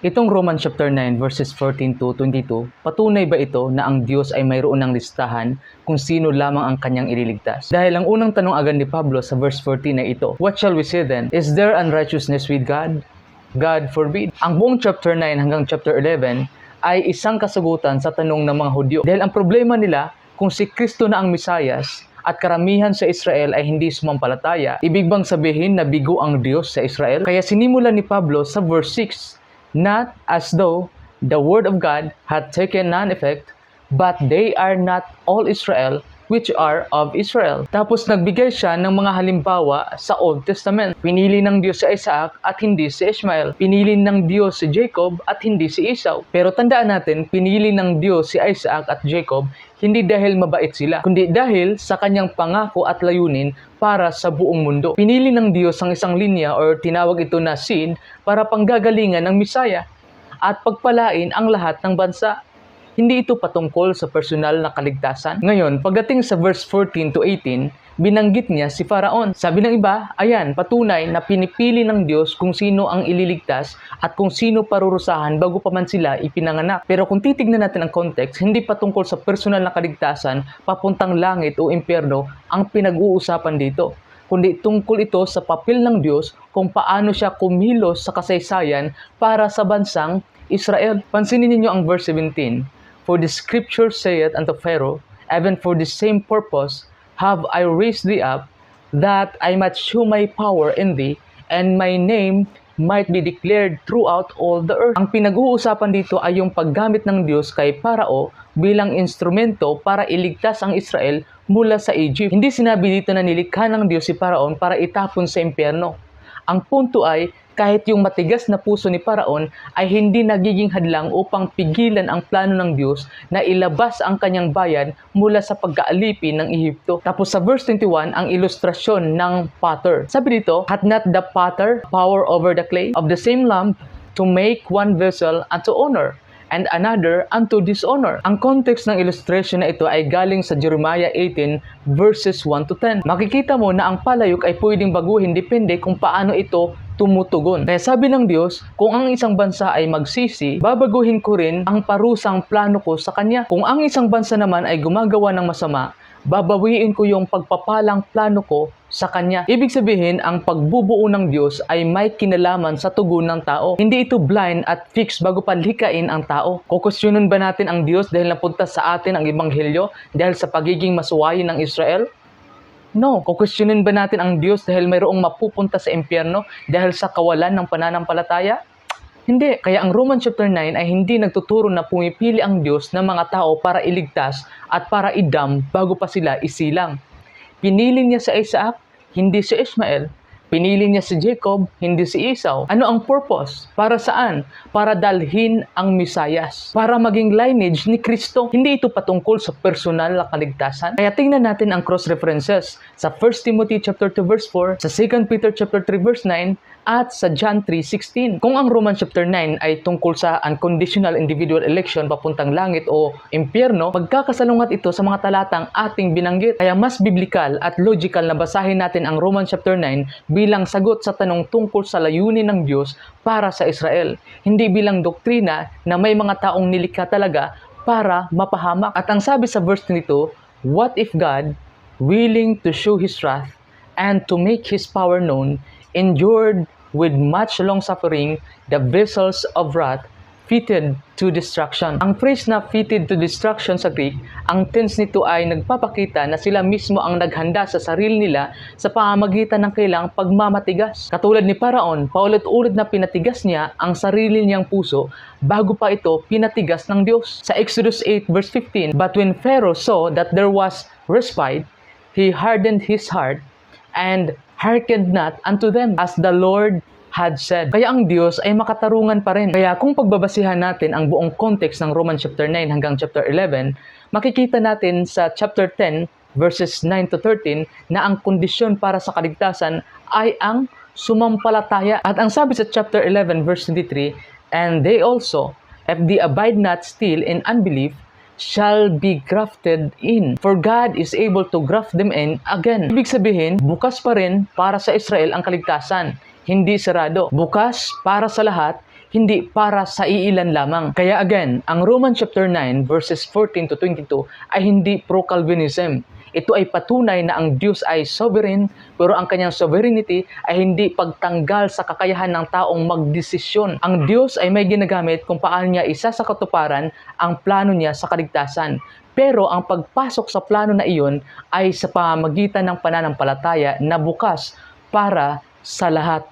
Itong Romans chapter 9 verses 14 to 22, patunay ba ito na ang Diyos ay mayroon ng listahan kung sino lamang ang kanyang ililigtas? Dahil ang unang tanong agad ni Pablo sa verse 14 ay ito, what shall we say then? Is there unrighteousness with God? God forbid. Ang buong chapter 9 hanggang chapter 11 ay isang kasagutan sa tanong ng mga Hudyo. Dahil ang problema nila, kung si Kristo na ang Mesiyas, at karamihan sa Israel ay hindi sumampalataya, ibig bang sabihin na bigo ang Diyos sa Israel? Kaya sinimulan ni Pablo sa verse 6, not as though the word of God had taken none effect, but they are not all Israel which are of Israel. Tapos nagbigay siya ng mga halimbawa sa Old Testament. Pinili ng Diyos si Isaac at hindi si Ishmael. Pinili ng Diyos si Jacob at hindi si Esau. Pero tandaan natin, pinili ng Diyos si Isaac at Jacob hindi dahil mabait sila, kundi dahil sa kanyang pangako at layunin para sa buong mundo. Pinili ng Diyos ang isang linya or tinawag ito na seed para panggagalingan ng Misaya at pagpalain ang lahat ng bansa. Hindi ito patungkol sa personal na kaligtasan. Ngayon, pagdating sa verse 14 to 18, binanggit niya si Faraon. Sabi ng iba, ayan, patunay na pinipili ng Diyos kung sino ang ililigtas at kung sino parurusahan bago pa man sila ipinanganak. Pero kung titignan natin ang context, hindi patungkol sa personal na kaligtasan, papuntang langit o impyerno ang pinag-uusapan dito, kundi tungkol ito sa papel ng Diyos kung paano siya kumilos sa kasaysayan para sa bansang Israel. Pansinin ninyo ang verse 17. For the scripture saith unto Pharaoh, even for the same purpose have I raised thee up, that I might show my power in thee, and my name might be declared throughout all the earth. Ang pinag-uusapan dito ay yung paggamit ng Diyos kay Parao bilang instrumento para iligtas ang Israel mula sa Egypt. Hindi sinabi dito na nilikha ng Diyos si Paraon para itapon sa impyerno. Ang punto ay, kahit yung matigas na puso ni Paraon ay hindi nagiging hadlang upang pigilan ang plano ng Diyos na ilabas ang kanyang bayan mula sa pagkaalipin ng Ehipto. Tapos sa verse 21, ang ilustrasyon ng potter. Sabi dito, hath not the potter power over the clay of the same lump to make one vessel unto honor and another unto dishonor. Ang context ng illustration na ito ay galing sa Jeremiah 18 verses 1 to 10. Makikita mo na ang palayok ay pwedeng baguhin depende kung paano ito tumutugon. Kaya sabi ng Diyos, kung ang isang bansa ay magsisi, babaguhin ko rin ang parusang plano ko sa kanya. Kung ang isang bansa naman ay gumagawa ng masama, babawiin ko yung pagpapalang plano ko sa kanya. Ibig sabihin, ang pagbubuo ng Diyos ay may kinalaman sa tugon ng tao. Hindi ito blind at fixed bago pa likain ang tao. Kukusyonan ba natin ang Diyos dahil napunta sa atin ang Ebanghelyo dahil sa pagiging masuwayin ng Israel? No. Kukusyonan ba natin ang Diyos dahil mayroong mapupunta sa impyerno dahil sa kawalan ng pananampalataya? Hindi. Kaya ang Romans chapter 9 ay hindi nagtuturo na pumipili ang Diyos ng mga tao para iligtas at para idam bago pa sila isilang. Pinili niya si Isaac, hindi si Ishmael. Pinili niya si Jacob, hindi si Esau. Ano ang purpose? Para saan? Para dalhin ang Mesiyas. Para maging lineage ni Kristo. Hindi ito patungkol sa personal na kaligtasan. Kaya tingnan natin ang cross references sa 1 Timothy chapter 2 verse 4, sa 2 Peter chapter 3 verse 9, at sa John 3:16. Kung ang Romans chapter 9 ay tungkol sa unconditional individual election papuntang langit o impyerno, magkakasalungat ito sa mga talatang ating binanggit. Kaya mas biblical at logical na basahin natin ang Romans chapter 9 bilang sagot sa tanong tungkol sa layunin ng Diyos para sa Israel. Hindi bilang doktrina na may mga taong nilikha talaga para mapahamak. At ang sabi sa verse nito, what if God, willing to show His wrath and to make His power known, endured with much long-suffering the vessels of wrath fitted to destruction. Ang phrase na fitted to destruction sa Greek, ang tense nito ay nagpapakita na sila mismo ang naghanda sa sarili nila sa pamamagitan ng kailang pagmamatigas. Katulad ni Paraon, paulit-ulit na pinatigas niya ang sarili niyang puso bago pa ito pinatigas ng Diyos. Sa Exodus 8 verse 15, but when Pharaoh saw that there was respite, he hardened his heart and hearkened not unto them, as the Lord had said. Kaya ang Diyos ay makatarungan pa rin. Kaya kung pagbabasihan natin ang buong context ng Romans chapter 9 hanggang chapter 11, makikita natin sa chapter 10 verses 9 to 13 na ang kondisyon para sa kaligtasan ay ang sumampalataya. At ang sabi sa chapter 11 verse 23, and they also, if they abide not still in unbelief, shall be grafted in. For God is able to graft them in again. Ibig sabihin, bukas pa rin para sa Israel ang kaligtasan. Hindi sarado. Bukas para sa lahat, hindi para sa iilan lamang. Kaya again, ang Romans chapter 9 verses 14 to 22 ay hindi pro-Calvinism. Ito ay patunay na ang Diyos ay sovereign, pero ang kanyang sovereignty ay hindi pagtanggal sa kakayahan ng taong magdesisyon. Ang Diyos ay may ginagamit kung paano niya isa sa katuparan ang plano niya sa kaligtasan. Pero ang pagpasok sa plano na iyon ay sa pamamagitan ng pananampalataya na bukas para sa lahat.